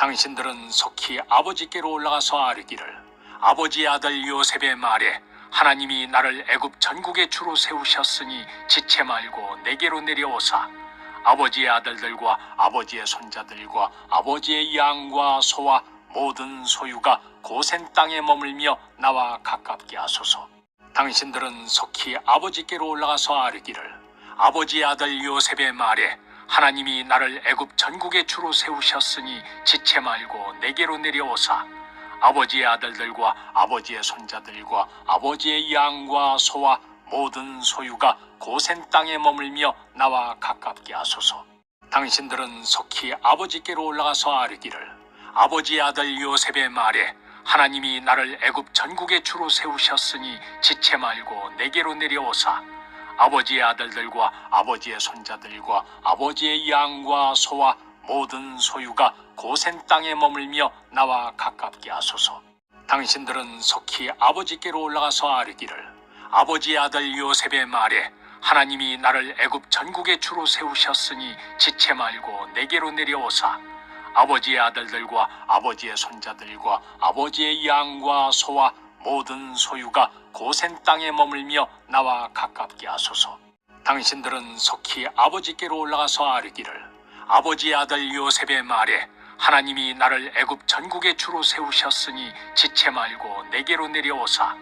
당신들은 속히 아버지께로 올라가서 아뢰기를 아버지의 아들 요셉의 말에 하나님이 나를 애굽 전국의 주로 세우셨으니 지체 말고 내게로 내려오사 아버지의 아들들과 아버지의 손자들과 아버지의 양과 소와 모든 소유가 고센 땅에 머물며 나와 가깝게 하소서. 당신들은 속히 아버지께로 올라가서 아뢰기를 아버지의 아들 요셉의 말에 하나님이 나를 애굽 전국의 주로 세우셨으니 지체 말고 내게로 내려오사 아버지의 아들들과 아버지의 손자들과 아버지의 양과 소와 모든 소유가 고센 땅에 머물며 나와 가깝게 하소서. 당신들은 속히 아버지께로 올라가서 아뢰기를 아버지의 아들 요셉의 말에 하나님이 나를 애굽 전국의 주로 세우셨으니 지체 말고 내게로 내려오사 아버지의 아들들과 아버지의 손자들과 아버지의 양과 소와 모든 소유가 고센 땅에 머물며 나와 가깝게 하소서. 당신들은 속히 아버지께로 올라가서 아뢰기를 아버지의 아들 요셉의 말에 하나님이 나를 애굽 전국의 주로 세우셨으니 지체 말고 내게로 내려오사 아버지의 아들들과 아버지의 손자들과 아버지의 양과 소와 모든 소유가 고센 땅에 머물며 나와 가깝게 하소서. 당신들은 속히 아버지께로 올라가서 아뢰기를 아버지의 아들 요셉의 말에 하나님이 나를 애굽 전국의 주로 세우셨으니 지체 말고 내게로 내려오사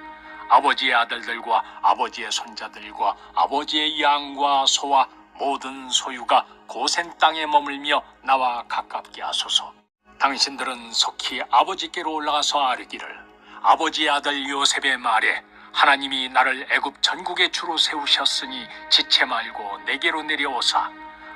아버지의 아들들과 아버지의 손자들과 아버지의 양과 소와 모든 소유가 고센 땅에 머물며 나와 가깝게 하소서. 당신들은 속히 아버지께로 올라가서 아뢰기를 아버지의 아들 요셉의 말에 하나님이 나를 애굽 전국의 주로 세우셨으니 지체 말고 내게로 내려오사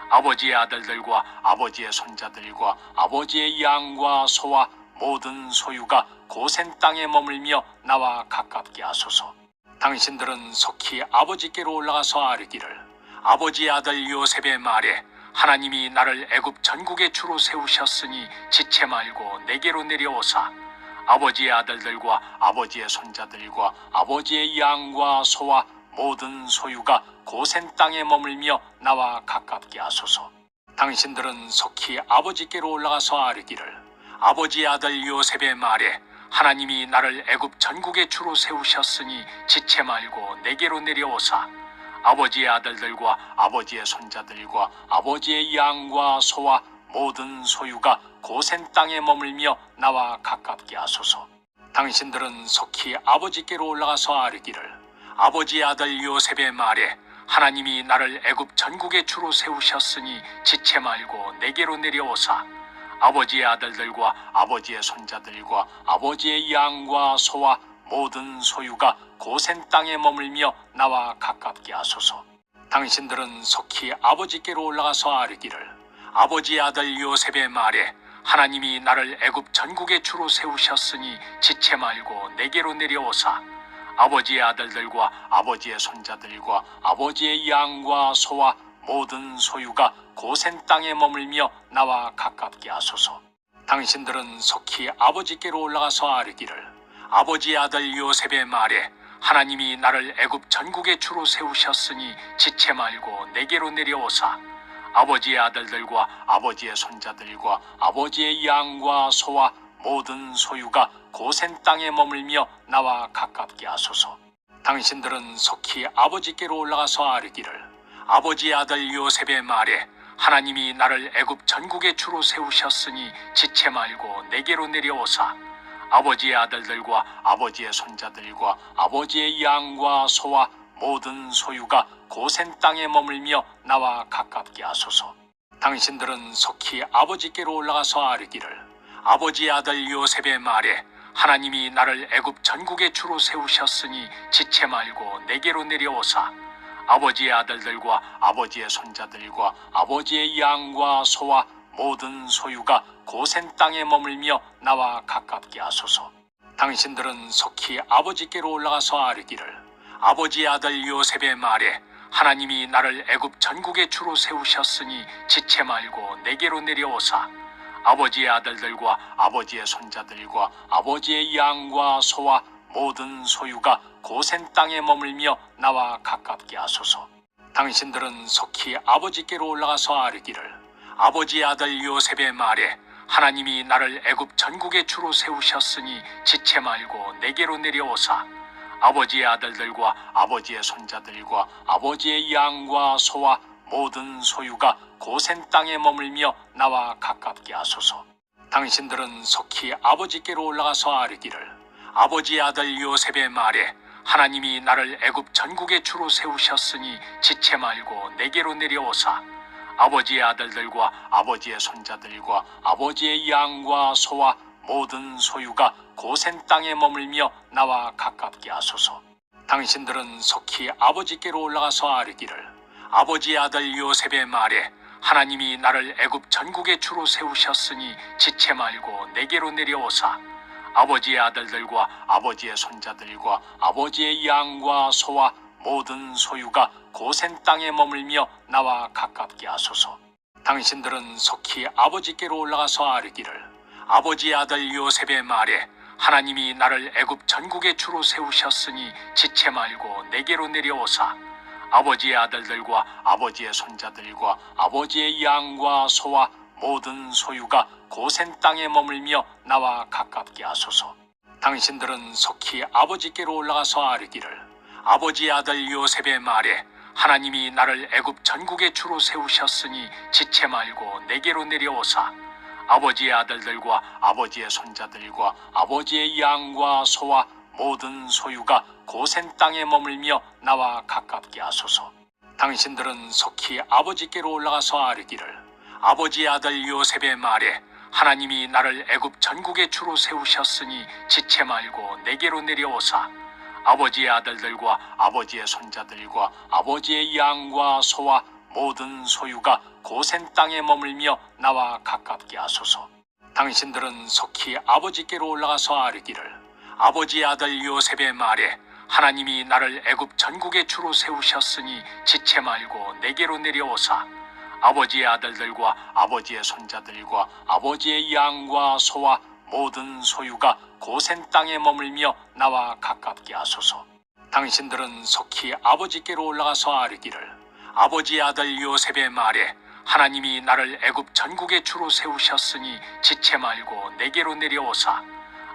아버지의 아들들과 아버지의 손자들과 아버지의 양과 소와 모든 소유가 고센 땅에 머물며 나와 가깝게 하소서. 당신들은 속히 아버지께로 올라가서 아뢰기를 아버지의 아들 요셉의 말에 하나님이 나를 애굽 전국의 주로 세우셨으니 지체 말고 내게로 내려오사 아버지의 아들들과 아버지의 손자들과 아버지의 양과 소와 모든 소유가 고센 땅에 머물며 나와 가깝게 하소서. 당신들은 속히 아버지께로 올라가서 아뢰기를 아버지의 아들 요셉의 말에 하나님이 나를 애굽 전국의 주로 세우셨으니 지체 말고 내게로 내려오사 아버지의 아들들과 아버지의 손자들과 아버지의 양과 소와 모든 소유가 고센 땅에 머물며 나와 가깝게 하소서. 당신들은 속히 아버지께로 올라가서 아뢰기를 아버지의 아들 요셉의 말에 하나님이 나를 애굽 전국의 주로 세우셨으니 지체 말고 내게로 내려오사 아버지의 아들들과 아버지의 손자들과 아버지의 양과 소와 모든 소유가 고센 땅에 머물며 나와 가깝게 하소서. 당신들은 속히 아버지께로 올라가서 아뢰기를 아버지의 아들 요셉의 말에 하나님이 나를 애굽 전국의 주로 세우셨으니 지체 말고 내게로 내려오사 아버지의 아들들과 아버지의 손자들과 아버지의 양과 소와 모든 소유가 고센 땅에 머물며 나와 가깝게 하소서. 당신들은 속히 아버지께로 올라가서 아뢰기를 아버지의 아들 요셉의 말에 하나님이 나를 애굽 전국의 주로 세우셨으니 지체 말고 내게로 내려오사 아버지의 아들들과 아버지의 손자들과 아버지의 양과 소와 모든 소유가 고센 땅에 머물며 나와 가깝게 하소서. 당신들은 속히 아버지께로 올라가서 아뢰기를 아버지의 아들 요셉의 말에 하나님이 나를 애굽 전국의 주로 세우셨으니 지체 말고 내게로 내려오사 아버지의 아들들과 아버지의 손자들과 아버지의 양과 소와 모든 소유가 고센 땅에 머물며 나와 가깝게 하소서. 당신들은 속히 아버지께로 올라가서 아뢰기를 아버지의 아들 요셉의 말에 하나님이 나를 애굽 전국의 주로 세우셨으니 지체 말고 내게로 내려오사 아버지의 아들들과 아버지의 손자들과 아버지의 양과 소와 모든 소유가 고센 땅에 머물며 나와 가깝게 하소서. 당신들은 속히 아버지께로 올라가서 아뢰기를 아버지의 아들 요셉의 말에 하나님이 나를 애굽 전국의 주로 세우셨으니 지체 말고 내게로 내려오사 아버지의 아들들과 아버지의 손자들과 아버지의 양과 소와 모든 소유가 고센 땅에 머물며 나와 가깝게 하소서. 당신들은 속히 아버지께로 올라가서 아뢰기를 아버지의 아들 요셉의 말에 하나님이 나를 애굽 전국의 주로 세우셨으니 지체 말고 내게로 내려오사 아버지의 아들들과 아버지의 손자들과 아버지의 양과 소와 모든 소유가 고센 땅에 머물며 나와 가깝게 하소서. 당신들은 속히 아버지께로 올라가서 아뢰기를 아버지의 아들 요셉의 말에 하나님이 나를 애굽 전국의 주로 세우셨으니 지체 말고 내게로 내려오사 아버지의 아들들과 아버지의 손자들과 아버지의 양과 소와 모든 소유가 고센 땅에 머물며 나와 가깝게 하소서. 당신들은 속히 아버지께로 올라가서 아뢰기를 아버지의 아들 요셉의 말에 하나님이 나를 애굽 전국의 주로 세우셨으니 지체 말고 내게로 내려오사 아버지의 아들들과 아버지의 손자들과 아버지의 양과 소와 모든 소유가 고센 땅에 머물며 나와 가깝게 하소서. 당신들은 속히 아버지께로 올라가서 아뢰기를 아버지의 아들 요셉의 말에 하나님이 나를 애굽 전국의 주로 세우셨으니 지체 말고 내게로 내려오사 아버지의 아들들과 아버지의 손자들과 아버지의 양과 소와 모든 소유가 고센 땅에 머물며 나와 가깝게 하소서. 당신들은 속히 아버지께로 올라가서 아뢰기를 아버지의 아들 요셉의 말에 하나님이 나를 애굽 전국의 주로 세우셨으니 지체 말고 내게로 내려오사 아버지의 아들들과 아버지의 손자들과 아버지의 양과 소와 모든 소유가 고센 땅에 머물며 나와 가깝게 하소서. 당신들은 속히 아버지께로 올라가서 아뢰기를 아버지의 아들 요셉의 말에 하나님이 나를 애굽 전국의 주로 세우셨으니 지체 말고 내게로 내려오사 아버지의 아들들과 아버지의 손자들과 아버지의 양과 소와 모든 소유가 고센 땅에 머물며 나와 가깝게 하소서. 당신들은 속히 아버지께로 올라가서 아뢰기를 아버지의 아들 요셉의 말에 하나님이 나를 애굽 전국의 주로 세우셨으니 지체 말고 내게로 내려오사 아버지의 아들들과 아버지의 손자들과 아버지의 양과 소와 모든 소유가 고센 땅에 머물며 나와 가깝게 하소서. 당신들은 속히 아버지께로 올라가서 아뢰기를 아버지의 아들 요셉의 말에 하나님이 나를 애굽 전국의 주로 세우셨으니 지체 말고 내게로 내려오사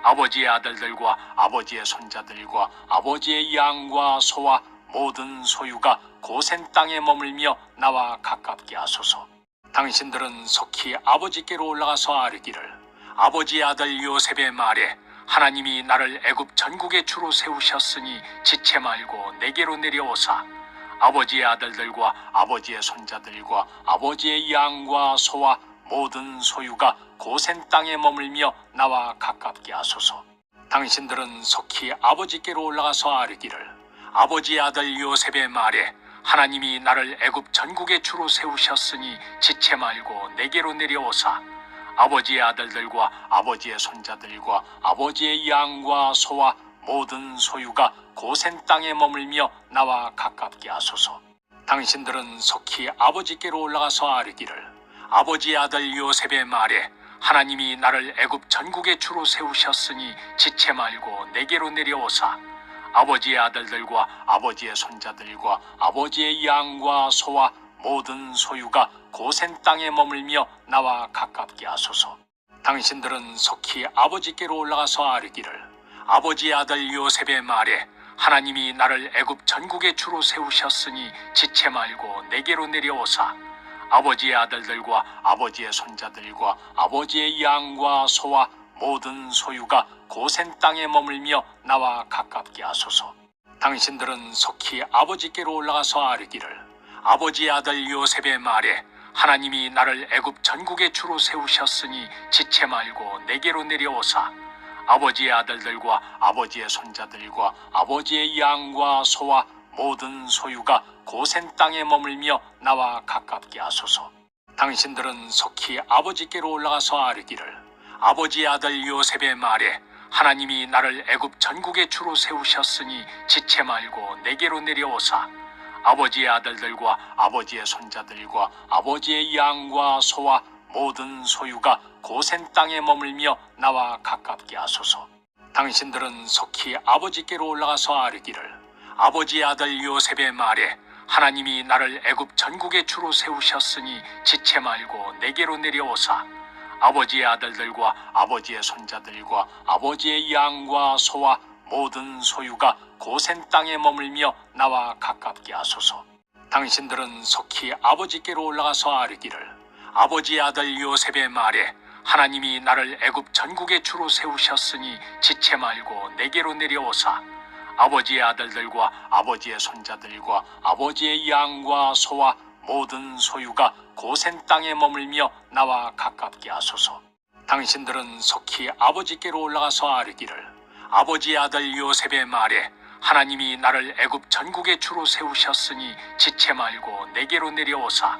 아버지의 아들들과 아버지의 손자들과 아버지의 양과 소와 모든 소유가 고센 땅에 머물며 나와 가깝게 하소서. 당신들은 속히 아버지께로 올라가서 아뢰기를 아버지의 아들 요셉의 말에 하나님이 나를 애굽 전국의 주로 세우셨으니 지체 말고 내게로 내려오사 아버지의 아들들과 아버지의 손자들과 아버지의 양과 소와 모든 소유가 고센 땅에 머물며 나와 가깝게 하소서. 당신들은 속히 아버지께로 올라가서 아뢰기를 아버지의 아들 요셉의 말에 하나님이 나를 애굽 전국의 주로 세우셨으니 지체 말고 내게로 내려오사 아버지의 아들들과 아버지의 손자들과 아버지의 양과 소와 모든 소유가 고센 땅에 머물며 나와 가깝게 하소서. 당신들은 속히 아버지께로 올라가서 아뢰기를 아버지의 아들 요셉의 말에 하나님이 나를 애굽 전국의 주로 세우셨으니 지체 말고 내게로 내려오사 아버지의 아들들과 아버지의 손자들과 아버지의 양과 소와 모든 소유가 고센 땅에 머물며 나와 가깝게 하소서. 당신들은 속히 아버지께로 올라가서 아뢰기를 아버지의 아들 요셉의 말에 하나님이 나를 애굽 전국의 주로 세우셨으니 지체 말고 내게로 내려오사 아버지의 아들들과 아버지의 손자들과 아버지의 양과 소와 모든 소유가 고센 땅에 머물며 나와 가깝게 하소서. 당신들은 속히 아버지께로 올라가서 아뢰기를 아버지의 아들 요셉의 말에 하나님이 나를 애굽 전국의 주로 세우셨으니 지체 말고 내게로 내려오사 아버지의 아들들과 아버지의 손자들과 아버지의 양과 소와 모든 소유가 고센 땅에 머물며 나와 가깝게 하소서. 당신들은 속히 아버지께로 올라가서 아뢰기를 아버지의 아들 요셉의 말에 하나님이 나를 애굽 전국의 주로 세우셨으니 지체 말고 내게로 내려오사 아버지의 아들들과 아버지의 손자들과 아버지의 양과 소와 모든 소유가 고센 땅에 머물며 나와 가깝게 하소서. 당신들은 속히 아버지께로 올라가서 아뢰기를 아버지의 아들 요셉의 말에 하나님이 나를 애굽 전국의 주로 세우셨으니 지체 말고 내게로 내려오사 아버지의 아들들과 아버지의 손자들과 아버지의 양과 소와 모든 소유가 고센 땅에 머물며 나와 가깝게 하소서. 당신들은 속히 아버지께로 올라가서 아뢰기를 아버지의 아들 요셉의 말에 하나님이 나를 애굽 전국의 주로 세우셨으니 지체 말고 내게로 내려오사 아버지의 아들들과 아버지의 손자들과 아버지의 양과 소와 모든 소유가 고센 땅에 머물며 나와 가깝게 하소서. 당신들은 속히 아버지께로 올라가서 아뢰기를 아버지의 아들 요셉의 말에 하나님이 나를 애굽 전국의 주로 세우셨으니 지체 말고 내게로 내려오사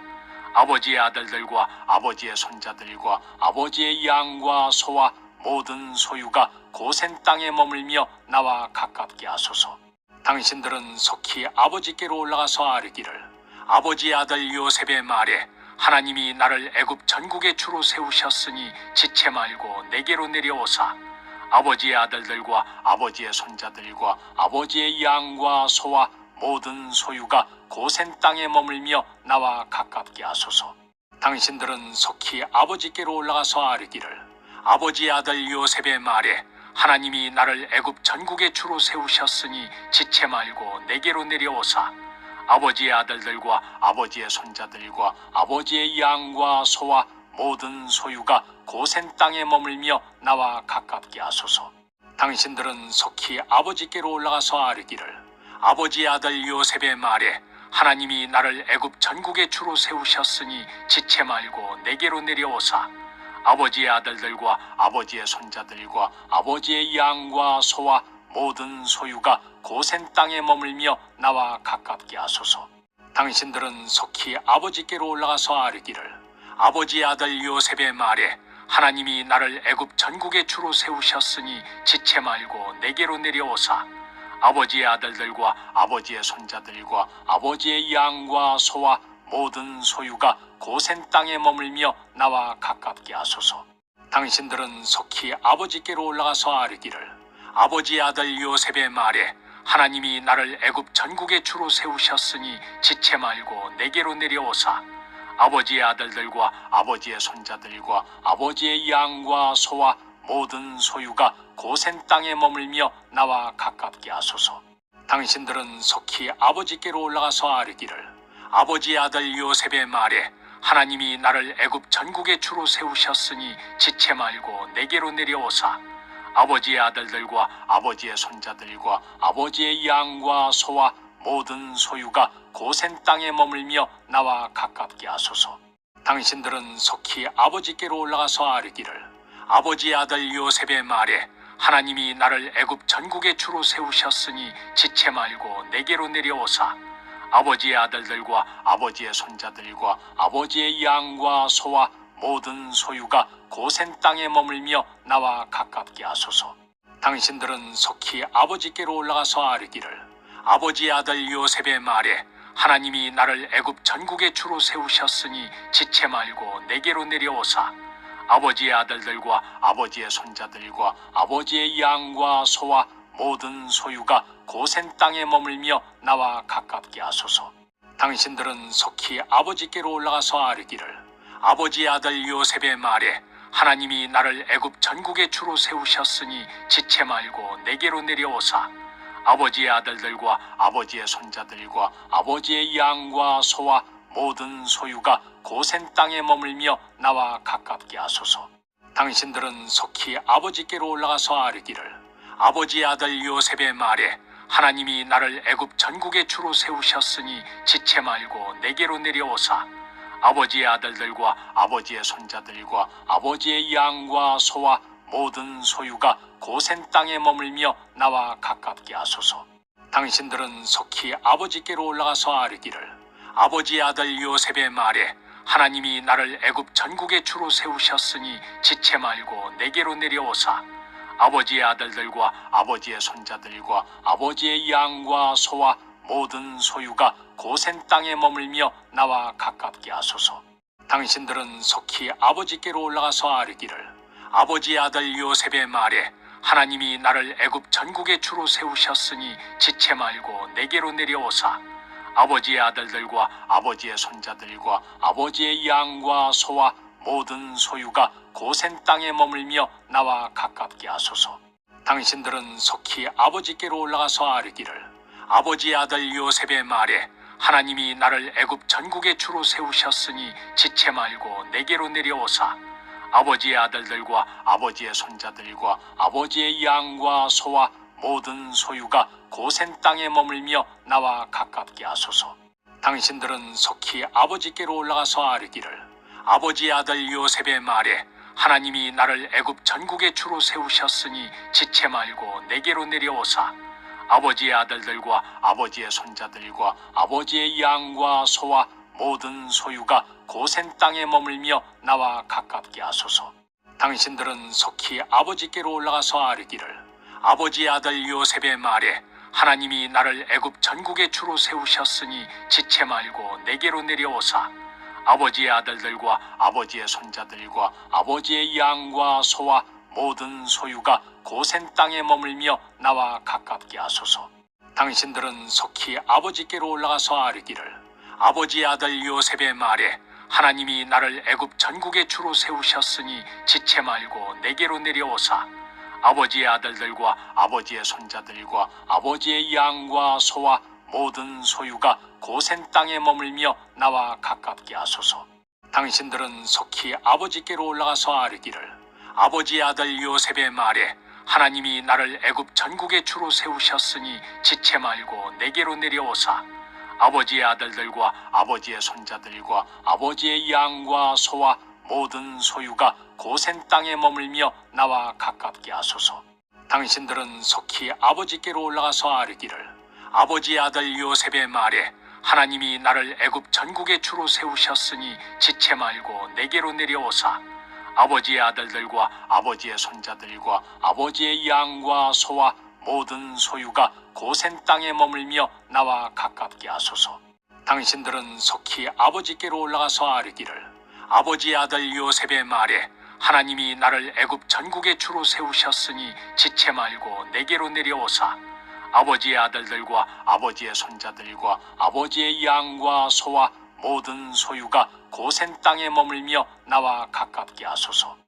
아버지의 아들들과 아버지의 손자들과 아버지의 양과 소와 모든 소유가 고센 땅에 머물며 나와 가깝게 하소서. 당신들은 속히 아버지께로 올라가서 아뢰기를 아버지의 아들 요셉의 말에 하나님이 나를 애굽 전국의 주로 세우셨으니 지체 말고 내게로 내려오사 아버지의 아들들과 아버지의 손자들과 아버지의 양과 소와 모든 소유가 고센 땅에 머물며 나와 가깝게 하소서. 당신들은 속히 아버지께로 올라가서 아뢰기를 아버지의 아들 요셉의 말에 하나님이 나를 애굽 전국의 주로 세우셨으니 지체 말고 내게로 내려오사 아버지의 아들들과 아버지의 손자들과 아버지의 양과 소와 모든 소유가 고센 땅에 머물며 나와 가깝게 하소서. 당신들은 속히 아버지께로 올라가서 아뢰기를 아버지의 아들 요셉의 말에 하나님이 나를 애굽 전국의 주로 세우셨으니 지체 말고 내게로 내려오사 아버지의 아들들과 아버지의 손자들과 아버지의 양과 소와 모든 소유가 고센 땅에 머물며 나와 가깝게 하소서. 당신들은 속히 아버지께로 올라가서 아뢰기를 아버지의 아들 요셉의 말에 하나님이 나를 애굽 전국의 주로 세우셨으니 지체 말고 내게로 내려오사 아버지의 아들들과 아버지의 손자들과 아버지의 양과 소와 모든 소유가 고센 땅에 머물며 나와 가깝게 하소서. 당신들은 속히 아버지께로 올라가서 아뢰기를 아버지의 아들 요셉의 말에 하나님이 나를 애굽 전국의 주로 세우셨으니 지체 말고 내게로 내려오사 아버지의 아들들과 아버지의 손자들과 아버지의 양과 소와 모든 소유가 고센 땅에 머물며 나와 가깝게 하소서. 당신들은 속히 아버지께로 올라가서 아뢰기를 아버지의 아들 요셉의 말에 하나님이 나를 애굽 전국의 주로 세우셨으니 지체 말고 내게로 내려오사 아버지의 아들들과 아버지의 손자들과 아버지의 양과 소와 모든 소유가 고센 땅에 머물며 나와 가깝게 하소서. 당신들은 속히 아버지께로 올라가서 아뢰기를 아버지의 아들 요셉의 말에 하나님이 나를 애굽 전국의 주로 세우셨으니 지체 말고 내게로 내려오사 아버지의 아들들과 아버지의 손자들과 아버지의 양과 소와 모든 소유가 고센 땅에 머물며 나와 가깝게 하소서. 당신들은 속히 아버지께로 올라가서 아뢰기를 아버지의 아들 요셉의 말에 하나님이 나를 애굽 전국의 주로 세우셨으니 지체 말고 내게로 내려오사 아버지의 아들들과 아버지의 손자들과 아버지의 양과 소와 모든 소유가 고센 땅에 머물며 나와 가깝게 하소서. 당신들은 속히 아버지께로 올라가서 아뢰기를 아버지의 아들 요셉의 말에 하나님이 나를 애굽 전국의 주로 세우셨으니 지체 말고 내게로 내려오사 아버지의 아들들과 아버지의 손자들과 아버지의 양과 소와 모든 소유가 고센 땅에 머물며 나와 가깝게 하소서. 당신들은 속히 아버지께로 올라가서 아뢰기를 아버지의 아들 요셉의 말에 하나님이 나를 애굽 전국의 주로 세우셨으니 지체 말고 내게로 내려오사 아버지의 아들들과 아버지의 손자들과 아버지의 양과 소와 모든 소유가 고센 땅에 머물며 나와 가깝게 하소서. 당신들은 속히 아버지께로 올라가서 아뢰기를 아버지의 아들 요셉의 말에 하나님이 나를 애굽 전국의 주로 세우셨으니 지체 말고 내게로 내려오사 아버지의 아들들과 아버지의 손자들과 아버지의 양과 소와 모든 소유가 고센 땅에 머물며 나와 가깝게 하소서. 당신들은 속히 아버지께로 올라가서 아뢰기를 아버지의 아들 요셉의 말에 하나님이 나를 애굽 전국의 주로 세우셨으니 지체 말고 내게로 내려오사 아버지의 아들들과 아버지의 손자들과 아버지의 양과 소와 모든 소유가 고센 땅에 머물며 나와 가깝게 하소서. 당신들은 속히 아버지께로 올라가서 아뢰기를 아버지의 아들 요셉의 말에 하나님이 나를 애굽 전국의 주로 세우셨으니 지체 말고 내게로 내려오사 아버지의 아들들과 아버지의 손자들과 아버지의 양과 소와 모든 소유가 고센 땅에 머물며 나와 가깝게 하소서. 당신들은 속히 아버지께로 올라가서 아뢰기를 아버지의 아들 요셉의 말에 하나님이 나를 애굽 전국의 주로 세우셨으니 지체 말고 내게로 내려오사 아버지의 아들들과 아버지의 손자들과 아버지의 양과 소와 모든 소유가 고센 땅에 머물며 나와 가깝게 하소서. 당신들은 속히 아버지께로 올라가서 아뢰기를 아버지의 아들 요셉의 말에 하나님이 나를 애굽 전국의 주로 세우셨으니 지체 말고 내게로 내려오사 아버지의 아들들과 아버지의 손자들과 아버지의 양과 소와 모든 소유가 고센 땅에 머물며 나와 가깝게 하소서. 당신들은 속히 아버지께로 올라가서 아뢰기를 아버지의 아들 요셉의 말에 하나님이 나를 애굽 전국의 주로 세우셨으니 지체 말고 내게로 내려오사 아버지의 아들들과 아버지의 손자들과 아버지의 양과 소와 모든 소유가 고센 땅에 머물며 나와 가깝게 하소서. 당신들은 속히 아버지께로 올라가서 아뢰기를 아버지의 아들 요셉의 말에 하나님이 나를 애굽 전국의 주로 세우셨으니 지체 말고 내게로 내려오사 아버지의 아들들과 아버지의 손자들과 아버지의 양과 소와 모든 소유가 고센 땅에 머물며 나와 가깝게 하소서. 당신들은 속히 아버지께로 올라가서 아뢰기를 아버지의 아들 요셉의 말에 하나님이 나를 애굽 전국의 주로 세우셨으니 지체 말고 내게로 내려오사 아버지의 아들들과 아버지의 손자들과 아버지의 양과 소와 모든 소유가 고센 땅에 머물며 나와 가깝게 하소서. 당신들은 속히 아버지께로 올라가서 아뢰기를 아버지의 아들 요셉의 말에 하나님이 나를 애굽 전국의 주로 세우셨으니 지체 말고 내게로 내려오사 아버지의 아들들과 아버지의 손자들과 아버지의 양과 소와 모든 소유가 고센 땅에 머물며 나와 가깝게 하소서.